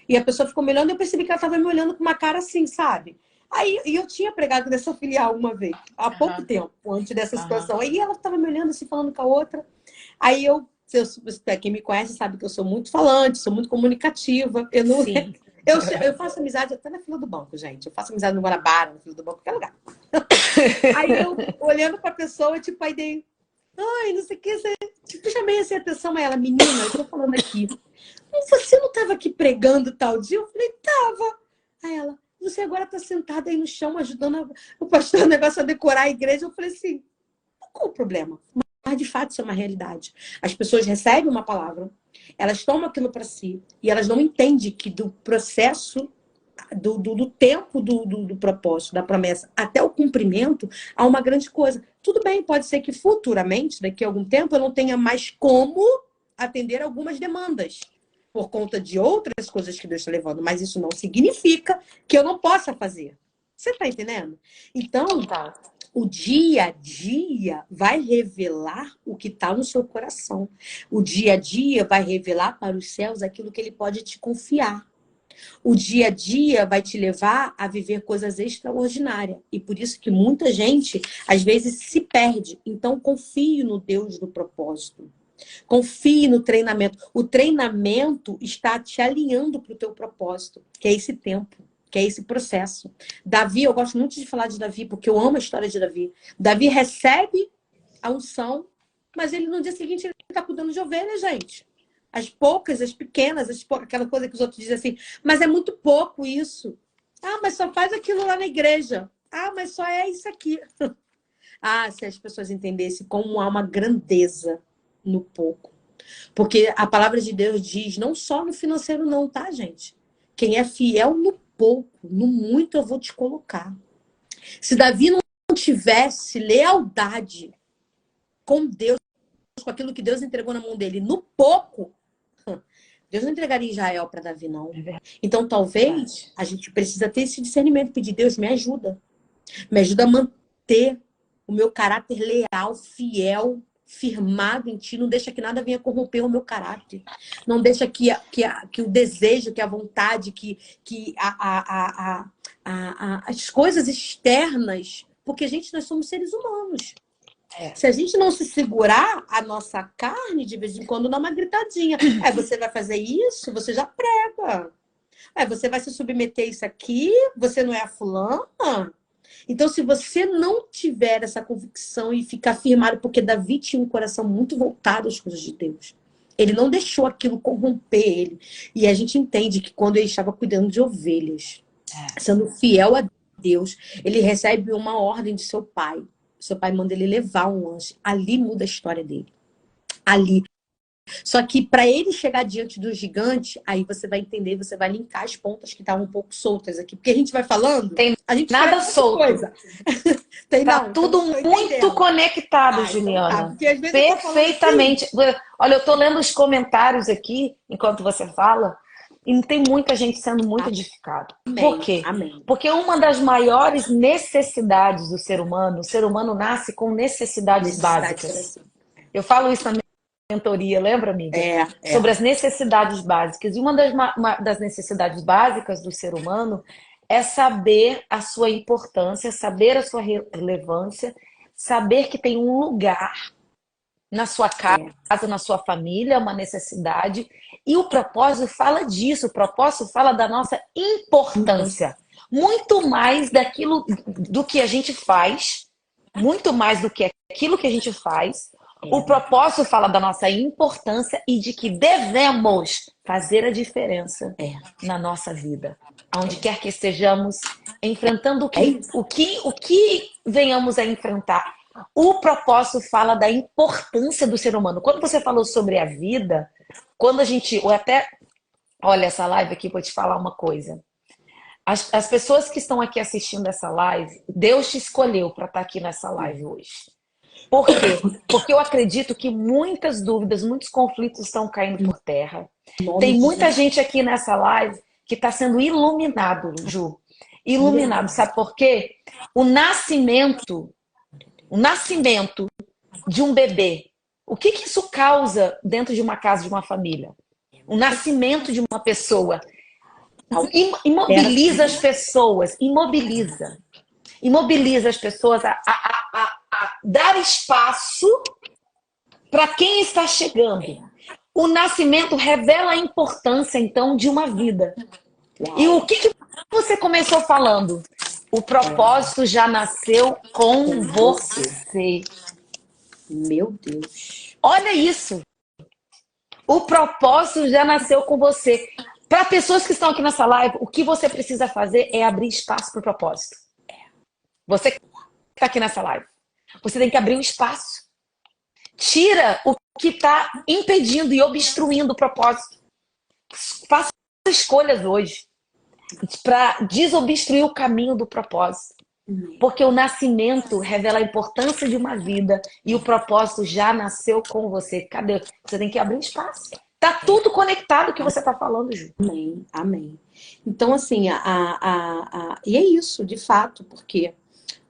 e a pessoa ficou me olhando e eu percebi que ela estava me olhando com uma cara assim, sabe? Aí e eu tinha pregado nessa filial uma vez, há pouco tempo, antes dessa situação. Aí ela estava me olhando assim, falando com a outra. Aí quem me conhece sabe que eu sou muito falante, sou muito comunicativa. Eu não. Sim. Eu faço amizade até na fila do banco, gente. Eu faço amizade no Guanabara, na fila do banco, qualquer lugar. Aí eu, olhando para a pessoa, tipo, aí dei Ai, não sei o que. Tipo, chamei assim a atenção a ela, menina, eu tô falando aqui. Você não estava aqui pregando tal dia? Eu falei, tava. Aí ela, você agora tá sentada aí no chão, ajudando o pastor o negócio a decorar a igreja. Eu falei assim, qual o problema? Mas de fato isso é uma realidade. As pessoas recebem uma palavra, elas tomam aquilo para si e elas não entendem que do processo, do tempo do propósito, da promessa, até o cumprimento, há uma grande coisa. Tudo bem, pode ser que futuramente, daqui a algum tempo, eu não tenha mais como atender algumas demandas por conta de outras coisas que Deus está levando, mas isso não significa que eu não possa fazer. Você está entendendo? Então, Total. o dia a dia vai revelar o que está no seu coração. O dia a dia vai revelar para os céus aquilo que ele pode te confiar. O dia a dia vai te levar a viver coisas extraordinárias. E por isso que muita gente, às vezes, se perde. Então, confie no Deus do propósito. Confie no treinamento. O treinamento está te alinhando para o teu propósito, que é esse tempo, que é esse processo. Davi, eu gosto muito de falar de Davi, porque eu amo a história de Davi. Davi recebe a unção, mas ele no dia seguinte ele está cuidando de ovelhas, gente. As poucas, as pequenas, aquela coisa que os outros dizem assim, mas é muito pouco isso. Ah, mas só faz aquilo lá na igreja. Ah, mas só é isso aqui. Ah, se as pessoas entendessem como há uma grandeza no pouco. Porque a palavra de Deus diz, não só no financeiro não, tá, gente? Quem é fiel no pouco, no muito eu vou te colocar. Se Davi não tivesse lealdade com Deus, com aquilo que Deus entregou na mão dele, no pouco, Deus não entregaria Israel para Davi, não. Então, talvez, a gente precisa ter esse discernimento, pedir, Deus, me ajuda. Me ajuda a manter o meu caráter leal, fiel, firmado em ti. Não deixa que nada venha corromper o meu caráter. Não deixa que o desejo, que a vontade, que as coisas externas... Porque, gente, nós somos seres humanos. Se a gente não se segurar, a nossa carne, de vez em quando, dá uma gritadinha. Você vai fazer isso, você já prega. Você vai se submeter a isso aqui, você não é a fulana. Então, se você não tiver essa convicção e ficar firmado, porque Davi tinha um coração muito voltado às coisas de Deus. Ele não deixou aquilo corromper ele. E a gente entende que quando ele estava cuidando de ovelhas, sendo fiel a Deus, ele recebe uma ordem de seu pai. Seu pai manda ele levar um lanche. Ali muda a história dele. Ali. Só que para ele chegar diante do gigante, aí você vai entender, você vai linkar as pontas que estavam um pouco soltas aqui. Porque a gente vai falando, Tem a gente nada esquece solto. coisa. Tem, Tá não, tudo então muito conectado, então Juliana. tá, porque às vezes Perfeitamente. Olha, eu tô lendo os comentários aqui, enquanto você fala, e tem muita gente sendo muito edificada. Por quê? Amém. Porque uma das maiores necessidades do ser humano, o ser humano nasce com necessidades básicas. Eu falo isso na mentoria, lembra, amiga? Sobre as necessidades básicas. E uma das necessidades básicas do ser humano é saber a sua importância, saber a sua relevância, saber que tem um lugar na sua casa, na sua família, uma necessidade. E o propósito fala disso, o propósito fala da nossa importância. Muito mais daquilo do que a gente faz, muito mais do que aquilo que a gente faz. O propósito fala da nossa importância e de que devemos fazer a diferença na nossa vida. Onde quer que estejamos enfrentando o que venhamos a enfrentar. O propósito fala da importância do ser humano. Quando você falou sobre a vida, quando a gente... Olha, essa live aqui, vou te falar uma coisa. As pessoas que estão aqui assistindo essa live, Deus te escolheu para estar aqui nessa live hoje. Por quê? Porque eu acredito que muitas dúvidas, muitos conflitos estão caindo por terra. Tem muita gente aqui nessa live que está sendo iluminado, Ju. Iluminado. Sabe por quê? O nascimento de um bebê. O que isso causa dentro de uma casa, de uma família? O nascimento de uma pessoa. Imobiliza as pessoas. Imobiliza as pessoas a dar espaço para quem está chegando. O nascimento revela a importância, então, de uma vida. E o que você começou falando? O propósito já nasceu com você. Meu Deus. Olha isso. O propósito já nasceu com você. Para pessoas que estão aqui nessa live, o que você precisa fazer é abrir espaço para o propósito. Você que está aqui nessa live, você tem que abrir o espaço. Tira o que está impedindo e obstruindo o propósito. Faça escolhas hoje para desobstruir o caminho do propósito. Porque o nascimento revela a importância de uma vida e o propósito já nasceu com você. Cadê? Você tem que abrir espaço. Tá tudo conectado o que você tá falando, Ju. Amém, amém. Então, assim, e é isso, de fato, porque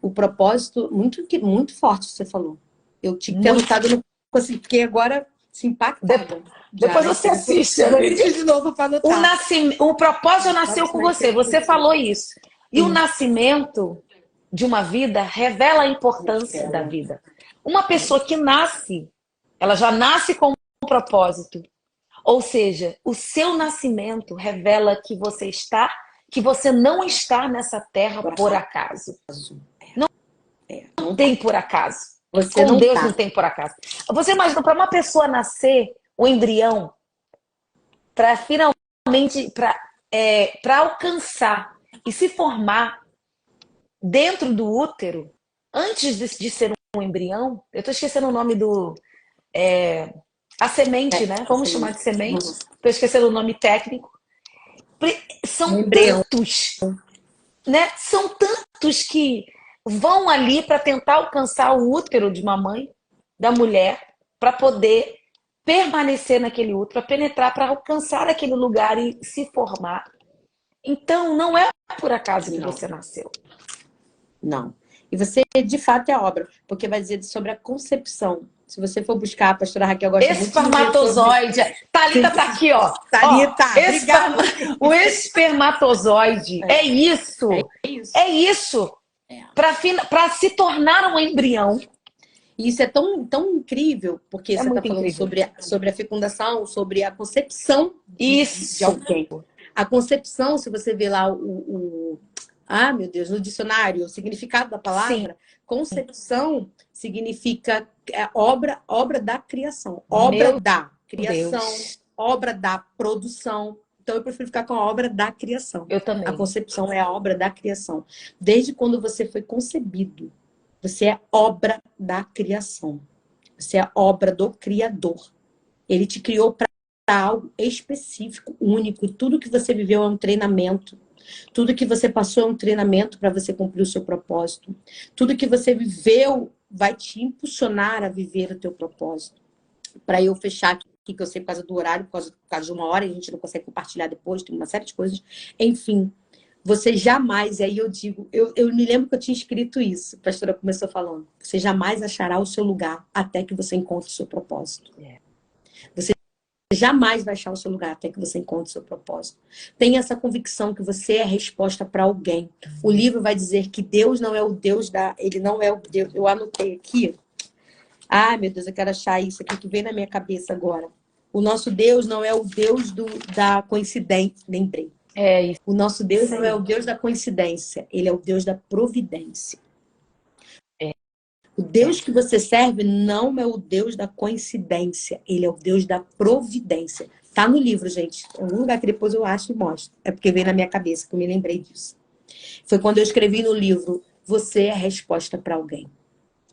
o propósito, muito forte, você falou. Eu tinha que ter anotado, eu não consegui, porque agora se impactada. Depois você assiste. De novo para anotar. O propósito nasceu com você. Você falou isso. E o nascimento de uma vida revela a importância da vida. Uma pessoa que nasce, ela já nasce com um propósito. Ou seja, o seu nascimento revela que você não está nessa terra por acaso. Não tem por acaso. Você Com Deus tá. não tem por acaso. Você imagina, para uma pessoa nascer, o embrião, para finalmente, para alcançar e se formar dentro do útero, antes de ser um embrião, eu estou esquecendo o nome do... a semente, né? Vamos chamar de semente. Estou esquecendo o nome técnico. São tantos, né? São tantos que vão ali para tentar alcançar o útero de uma mãe, da mulher, para poder permanecer naquele útero, para penetrar, para alcançar aquele lugar e se formar. Então, não é por acaso que você nasceu. Não. E você, de fato, é obra, porque vai dizer sobre a concepção. Se você for buscar, a pastora Raquel gosta muito de espermatozoide. Thalita tá aqui, ó. Thalita, o espermatozoide é isso. É isso. Para se tornar um embrião. E isso é tão incrível, porque você está falando sobre a fecundação, sobre a concepção de alguém. A concepção, se você vê lá meu Deus, no dicionário, o significado da palavra, sim. Concepção significa obra da criação. Obra da criação, Deus. Obra da produção. Então, eu prefiro ficar com a obra da criação. Eu também. A concepção é a obra da criação. Desde quando você foi concebido, você é obra da criação. Você é obra do Criador. Ele te criou para algo específico, único. E tudo que você viveu é um treinamento. Tudo que você passou é um treinamento para você cumprir o seu propósito. Tudo que você viveu vai te impulsionar a viver o teu propósito. Para eu fechar aqui, que eu sei por causa do horário, por causa de uma hora, e a gente não consegue compartilhar depois, tem uma série de coisas. Enfim, você jamais, e aí eu digo, eu me lembro que eu tinha escrito isso, a pastora começou falando, você jamais achará o seu lugar até que você encontre o seu propósito. Você jamais vai achar o seu lugar até que você encontre o seu propósito. Tenha essa convicção que você é a resposta para alguém. O livro vai dizer que Deus não é o Deus ele não é o Deus. Eu anotei aqui. Ai, meu Deus, eu quero achar isso aqui que vem na minha cabeça agora. O nosso Deus não é o Deus da coincidência. Lembrei. Isso. O nosso Deus não é o Deus da coincidência. Ele é o Deus da providência. O Deus que você serve não é o Deus da coincidência. Ele é o Deus da providência. Tá no livro, gente. É um lugar que depois eu acho e mostro. É porque veio na minha cabeça que eu me lembrei disso. Foi quando eu escrevi no livro, você é a resposta para alguém.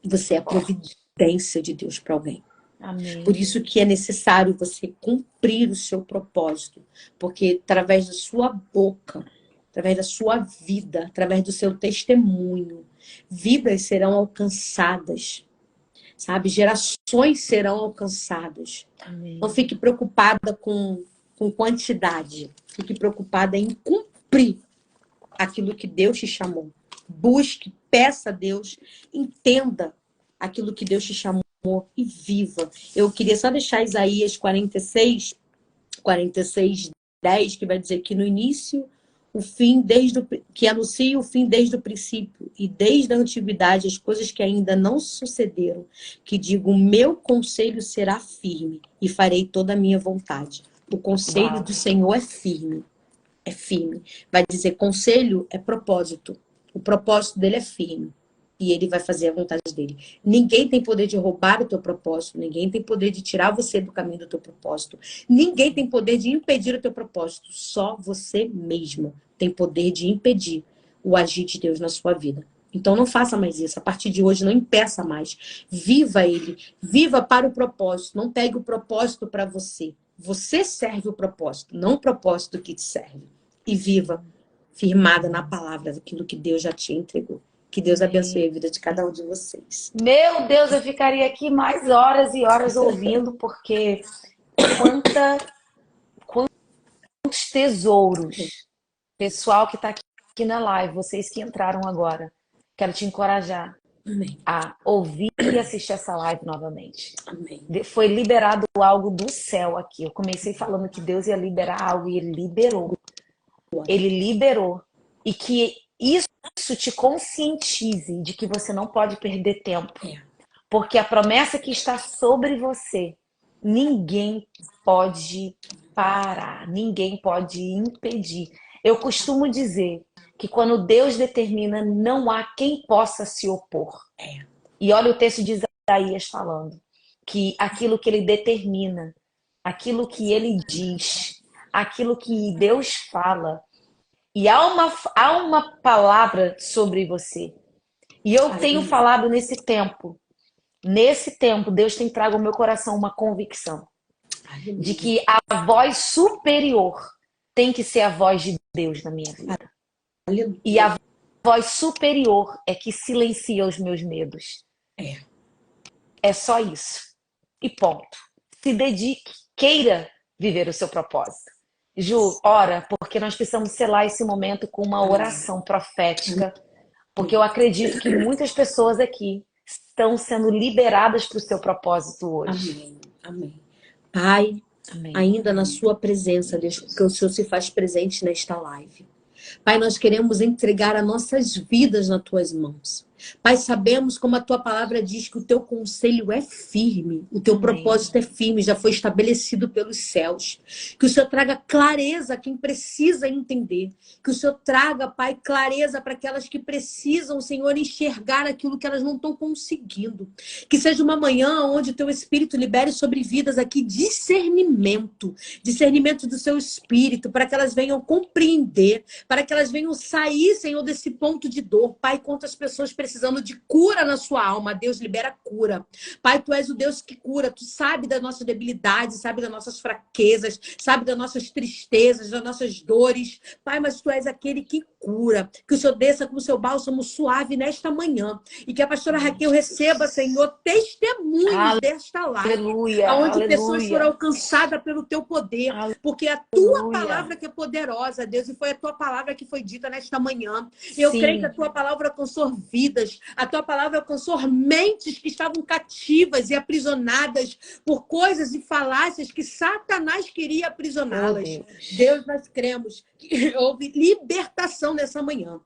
Você é a providência de Deus para alguém. Amém. Por isso que é necessário você cumprir o seu propósito. Porque através da sua boca, através da sua vida, através do seu testemunho, vidas serão alcançadas, sabe? Gerações serão alcançadas. Amém. Não fique preocupada com quantidade. Fique preocupada em cumprir aquilo que Deus te chamou. Busque, peça a Deus, entenda aquilo que Deus te chamou e viva. Eu queria só deixar Isaías 46, 10, que vai dizer que no início o fim que anuncia o fim desde o princípio e desde a antiguidade as coisas que ainda não sucederam, que digo, o meu conselho será firme e farei toda a minha vontade. O conselho do Senhor é firme. É firme. Vai dizer, conselho é propósito. O propósito dele é firme. e ele vai fazer a vontade dele. Ninguém tem poder de roubar o teu propósito, ninguém tem poder de tirar você do caminho do teu propósito, ninguém tem poder de impedir o teu propósito, só você mesmo tem poder de impedir o agir de Deus na sua vida. Então não faça mais isso, a partir de hoje não impeça mais, viva ele, viva para o propósito, não pegue o propósito para você. Você serve o propósito, não o propósito que te serve. E viva firmada na palavra daquilo que Deus já te entregou. Que Deus abençoe a vida de cada um de vocês. Meu Deus, eu ficaria aqui mais horas e horas ouvindo, porque quantos tesouros. Pessoal que está aqui na live, vocês que entraram agora, quero te encorajar Amém. a ouvir e assistir essa live novamente. Amém. Foi liberado algo do céu aqui. Eu comecei falando que Deus ia liberar algo e Ele liberou. Ele liberou. E que isso te conscientize de que você não pode perder tempo. Porque a promessa que está sobre você, ninguém pode parar, ninguém pode impedir. Eu costumo dizer que quando Deus determina, não há quem possa se opor. E olha o texto de Isaías falando, que aquilo que ele determina, aquilo que ele diz, aquilo que Deus fala, e há uma palavra sobre você. E eu tenho falado nesse tempo, Deus tem trago ao meu coração uma convicção de que a voz superior tem que ser a voz de Deus na minha vida. E a voz superior é que silencia os meus medos. É só isso. E ponto. Se dedique, queira viver o seu propósito. Ju, ora, porque nós precisamos selar esse momento com uma oração profética, porque eu acredito que muitas pessoas aqui estão sendo liberadas para o seu propósito hoje. Amém. Amém. Pai, amém. Ainda na sua presença, Deus, porque o Senhor se faz presente nesta live. Pai, nós queremos entregar as nossas vidas nas tuas mãos. Pai, sabemos como a tua palavra diz que o teu conselho é firme, o teu propósito é firme, já foi estabelecido pelos céus. Que o Senhor traga clareza a quem precisa entender. Que o Senhor traga, Pai, clareza para aquelas que precisam, Senhor, enxergar aquilo que elas não estão conseguindo. Que seja uma manhã onde o teu Espírito libere sobre vidas aqui discernimento do seu Espírito, para que elas venham compreender, para que elas venham sair, Senhor, desse ponto de dor. Pai, quantas pessoas precisando de cura na sua alma, Deus libera cura. Pai, tu és o Deus que cura, tu sabe das nossas debilidades, sabe das nossas fraquezas, sabe das nossas tristezas, das nossas dores. Pai, mas tu és aquele que cura. Que o Senhor desça com o seu bálsamo suave nesta manhã. E que a pastora Raquel receba, Senhor, testemunhos desta live. Onde pessoas foram alcançadas pelo teu poder. Porque a tua palavra que é poderosa, Deus, e foi a tua palavra que foi dita nesta manhã. Eu creio que a tua palavra alcançou vidas. A tua palavra alcançou mentes que estavam cativas e aprisionadas por coisas e falácias que Satanás queria aprisioná-las. Deus, nós cremos que houve libertação nessa manhã.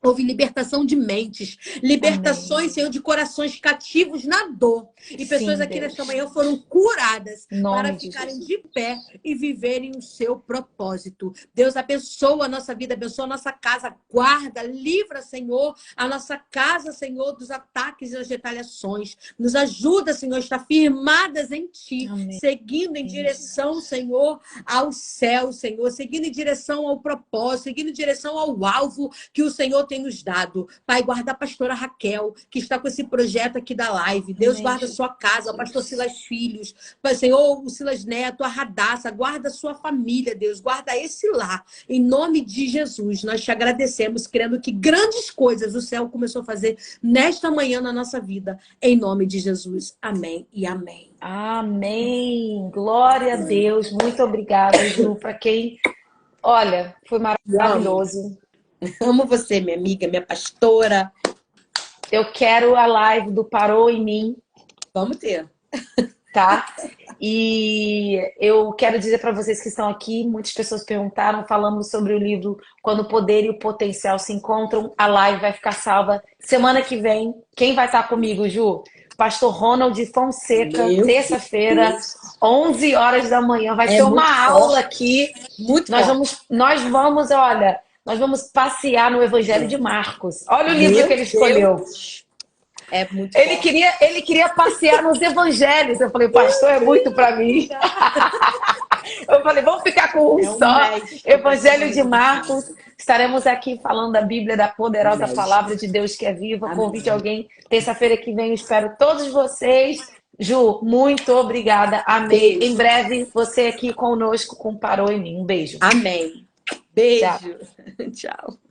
Houve libertação de mentes, libertações, Senhor, de corações cativos na dor. E pessoas aqui nesta manhã foram curadas para ficarem de pé e viverem o seu propósito. Deus abençoa a nossa vida, abençoa a nossa casa, guarda, livra, Senhor, a nossa casa, Senhor, dos ataques e das retaliações. Nos ajuda, Senhor, a estar firmadas em Ti, seguindo em direção, Senhor, ao céu, Senhor, seguindo em direção ao propósito, seguindo em direção ao alvo que o Senhor tem nos dado. Pai, guarda a pastora Raquel, que está com esse projeto aqui da live. Deus, guarda a sua casa, o pastor Silas Filhos, Pai, Senhor, o Silas Neto, a Radassa, guarda a sua família, Deus, guarda esse lar. Em nome de Jesus, nós te agradecemos, crendo que grandes coisas o céu começou a fazer nesta manhã na nossa vida. Em nome de Jesus. Amém e amém. Amém. Glória a Deus. Muito obrigada, Ju, para quem... Olha, foi maravilhoso. Amo você, minha amiga, minha pastora. Eu quero a live do Parou em Mim. Vamos ter. Tá? E eu quero dizer para vocês que estão aqui, muitas pessoas perguntaram, falamos sobre o livro Quando o Poder e o Potencial se Encontram. A live vai ficar salva semana que vem. Quem vai estar comigo, Ju? Pastor Ronald Fonseca, terça-feira, 11 horas da manhã. Vai ter uma aula aqui. Nós vamos passear no Evangelho de Marcos. Olha o livro que ele escolheu. É muito Ele forte. ele queria passear nos evangelhos. Eu falei, pastor, é muito para mim. Eu falei, vamos ficar com um É um só. mestre da Evangelho Semana de do Senhor. Marcos. Estaremos aqui falando da Bíblia, da Um poderosa mestre. palavra de Deus que é viva. Convide Amém. alguém. Terça-feira que vem, eu espero todos vocês. Ju, muito obrigada. Amei. Em Beijo. breve, você aqui conosco com Parou em Mim. Um beijo. Amém. Tchau. Beijo. Tchau.